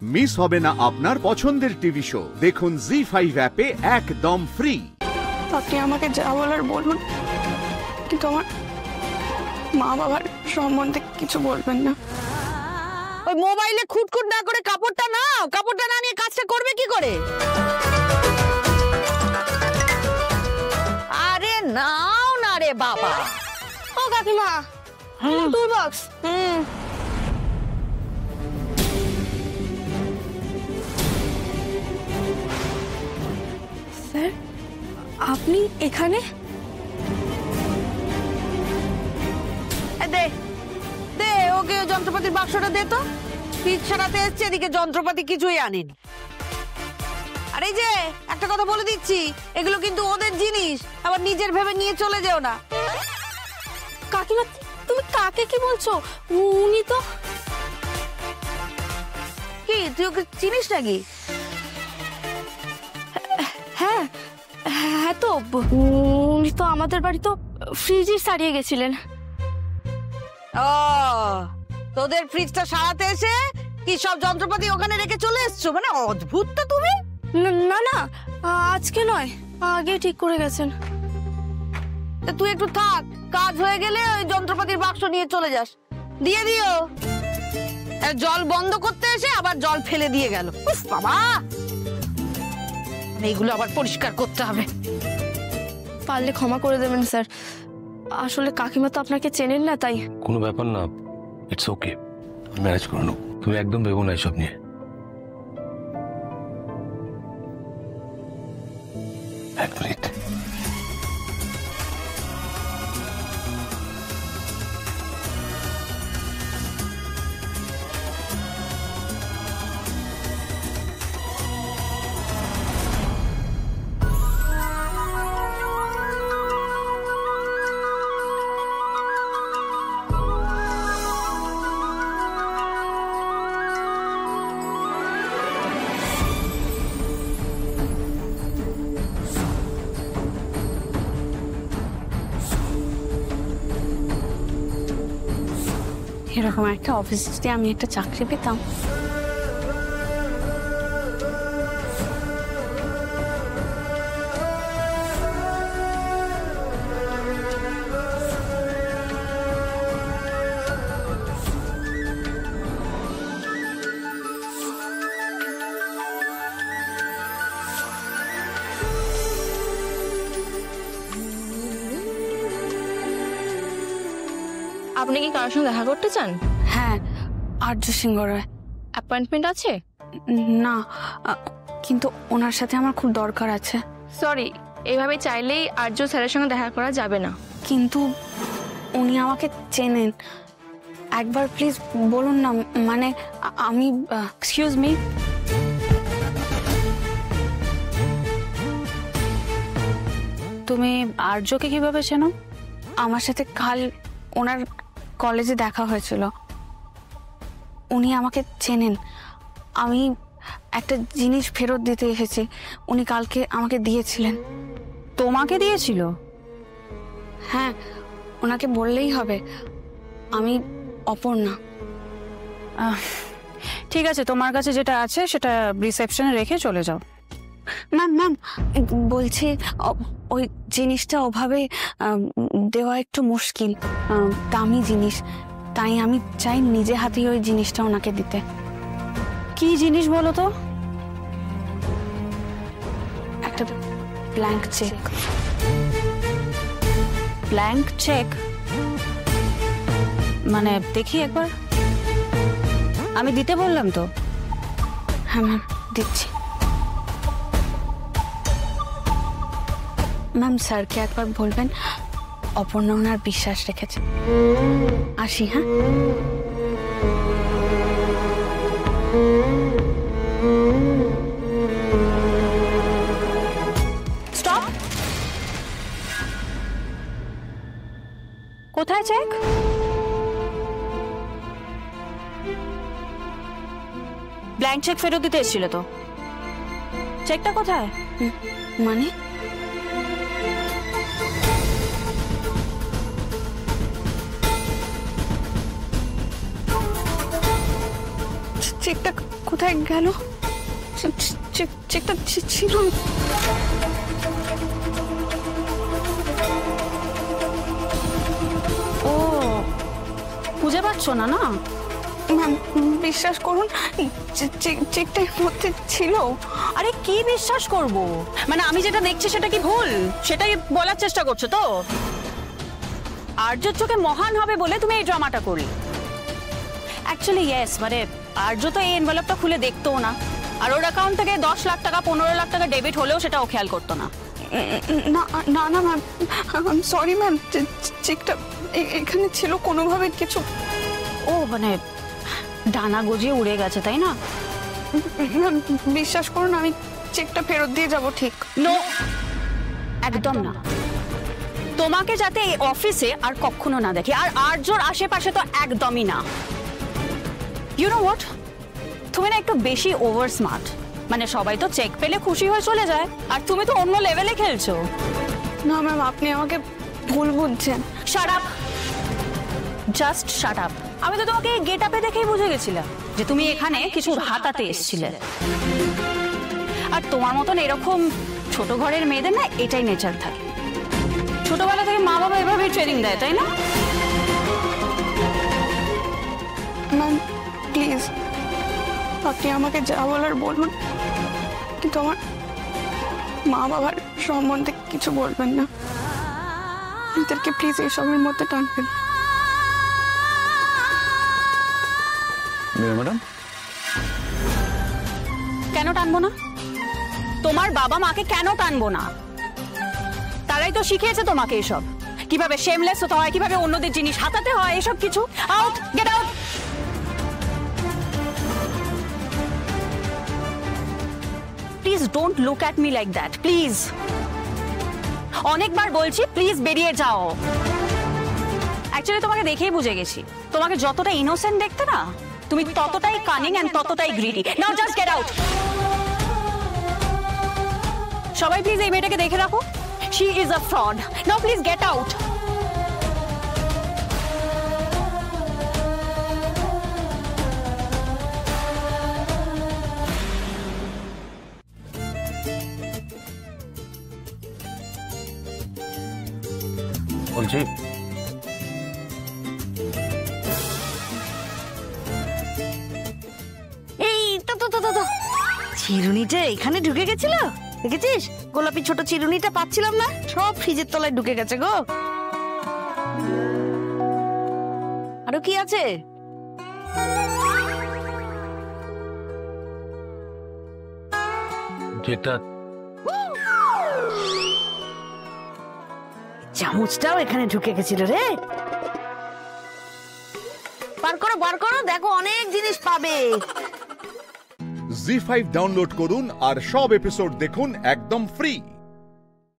Miss হবে না আপনার পছন্দের টিভি শো। দেখুন জি5 অ্যাপে একদম ফ্রি। আপনি আমাকে যা বলার বলুন, কিন্তু আমার মা বাবার সম্বন্ধে কিছু বলবেন না। ওই মোবাইলে খুটখুট না করে কাপড়টা নাও, কাপড়টা না নিয়ে কাজটা করবে কি করে? আরে নাও না রে বাবা। ও কাকিমা, টুল বক্স। স্যার, আপনি এখানে? দে দে ওকে যন্ত্রপাতির বাক্সটা দে তো। ফ্রিজ সারাতে এসছে, এদিকে যন্ত্রপাতি কিছুই আনেনি। আর এই যে একটা কথা বলে দিচ্ছি, এগুলো কিন্তু ওদের জিনিস, আবার নিজের ভেবে নিয়ে চলে যেও না। কাকিমা, তুমি কাকে কি বলছো? উনি তো... কি তুই ওকে চিনিস নাকি? হ্যাঁ হ্যাঁ, তো উনি তো আমাদের বাড়ি তো ফ্রিজই সারিয়ে গেছিলেন। ও, তোদের ফ্রিজটা সারাতে এসে কি সব যন্ত্রপাতি ওখানে রেখে চলে এসছো? মানে অদ্ভুত তো তুমি। না না, আজকে নয়, আগে ঠিক করে গেছেন। তুই একটু থাক, কাজ হয়ে গেলে ওই যন্ত্রপাতির বাক্স নিয়ে চলে যাস। দিয়ে দিও। জল বন্ধ করতে এসে আবার জল ফেলে দিয়ে গেল। উফ বাবা, এইগুলো আবার পরিষ্কার করতে হবে। পারলে ক্ষমা করে দেবেন স্যার, আসলে কাকিমা তো আপনাকে চেনেন না, তাই। কোনো ব্যাপার না, ইটস ওকে, ম্যানেজ করে নেব। তুমি একদম ভেবো না এসব নিয়ে। এক মিনিট। এরকম একটা অফিসে যদি আমি একটা চাকরি পেতাম। আপনি কি কারোর সঙ্গে দেখা করতে চান? হ্যাঁ, আর্য সিংহ রায়। অ্যাপয়েন্টমেন্ট আছে? না, কিন্তু ওনার সাথে আমার খুব দরকার আছে। সরি, এইভাবে চাইলেই আর্য স্যারের সঙ্গে দেখা করা যাবে না। কিন্তু উনি আমাকে চেনেন, একবার প্লিজ বলুন না। মানে আমি... এক্সকিউজ মি, তুমি আর্যকে কিভাবে চেনো? আমার সাথে কাল ওনার কলেজে দেখা হয়েছিল। উনি আমাকে চেনেন। আমি একটা জিনিস ফেরত দিতে এসেছি, উনি কালকে আমাকে দিয়েছিলেন। তোমাকে দিয়েছিল? হ্যাঁ, ওনাকে বললেই হবে, আমি অপর্ণা। ঠিক আছে, তোমার কাছে যেটা আছে সেটা রিসেপশনে রেখে চলে যাও। ম্যাম ম্যাম, বলছি ওই জিনিসটা ওভাবে দেওয়া একটু মুশকিল, দামি জিনিস, তাই আমি চাই নিজে হাতে ওই জিনিসটা ওনাকে দিতে। কি জিনিস বলো তো? একটা ব্ল্যাঙ্ক চেক। Blank cheque? মানে দেখি একবার। আমি দিতে বললাম তো। হ্যাঁ ম্যাম, দিচ্ছি। ম্যাম, স্যারকে একবার বলবেন অপর্ণা ওনার বিশ্বাস রেখেছে। আসি, হ্যাঁ। স্টপ। কোথায় চেক? ব্ল্যাঙ্ক চেক ফেরত দিতে এসেছিল তো, চেকটা কোথায়? মানে চেকটা কোথায় গেল? চেকটা ছিল। ও খুঁজে পাচ্ছ না? না ম্যাম বিশ্বাস করুন, চেকটার মধ্যে ছিল। আরে কি বিশ্বাস করব? মানে আমি যেটা দেখছি সেটা কি ভুল, সেটাই বলার চেষ্টা করছো তো? আর্যর চোখে মহান হবে বলে তুমি এই ড্রামাটা করলে। অ্যাকচুয়ালি ইয়েস, মানে আর্য তো এই এনভেলপটা খুলে দেখতোও না, আর ওর অ্যাকাউন্ট থেকে 10 লাখ টাকা 15 লাখ টাকা ডেবিট হলেও সেটা ও খেয়াল করতো না। না না না ম্যাম, সরি ম্যাম, চেকটা এখানে ছিল কোনোভাবে কিছু। ও মানে ডানা গজিয়ে উড়ে গেছে তাই না? ম্যাম বিশ্বাস করুন, আমি চেকটা ফেরত দিয়ে যাব। ঠিক নো, একদম না। তোমাকে যাতে এই অফিসে আর কখনো না দেখি, আর আর্যর আশেপাশে তো একদমই না। ইউ নো হোয়াট, তুমি না একটু বেশি ওভার স্মার্ট। মানে সবাই তো চেক পেলে খুশি হয়ে চলে যায়, আর তুমি তো অন্য লেভেলে খেলছো। না ম্যাম, আপনি আমাকে ভুল বুঝছেন। Shut up, just shut up. আমি তো তোমাকে গেট আপে দেখেই বুঝে গেছিলাম যে তুমি এখানে কিছু হাতাতে এসেছিলে। আর তোমার মতন এরকম ছোট ঘরের মেয়েদের না এটাই নেচার থাকে। ছোটবেলা থেকে মা বাবা এভাবেই ট্রেনিং দেয়, তাই না? ম্যাম প্লিজ, আপনি আমাকে যা বলার বলুন, কিন্তু আমার মা বাবার সম্বন্ধে কিছু বলবেন না। এদেরকে প্লিজ এইসবের মধ্যে টানবেন। ম্যাডাম, কেন টানবো না? তোমার বাবা মাকে কেন টানবো না? তারাই তো শিখিয়েছে তোমাকে এসব, কিভাবে শেমলেস হতে হয়, কিভাবে অন্যদের জিনিস হাতাতে হয়, এসব কিছু। Out, get out. Please don't look at me like that, please. অনেকবার বলছি প্লিজ বেরিয়ে যাও। অ্যাকচুয়ালি তোমাকে দেখেই বুঝে গেছি, তোমাকে যতটা ইনোসেন্ট দেখতে না, তুমি ততটাই কানিং এন্ড ততটাই গ্রিডি। নাও জাস্ট গেট আউট। সবাই প্লিজ এই মেয়েটাকে দেখে রাখো, she is a fraud. Now please get out. বলছি এই তো তো তো তো চিরুনিটা এখানে ঢুকে গেছিল, দেখেছিস? গোলাপি ছোট চিরুনিটা পাচ্ছিলাম না, সব ফ্রিজের তলায় ঢুকে গেছে গো। আরো কি আছে? যেটা চামচটাও এখানে ঢুকে গেছিল রে। বার করো বার করো, দেখো অনেক জিনিস পাবে। জি5 ডাউনলোড করুন আর সব এপিসোড দেখুন একদম ফ্রি।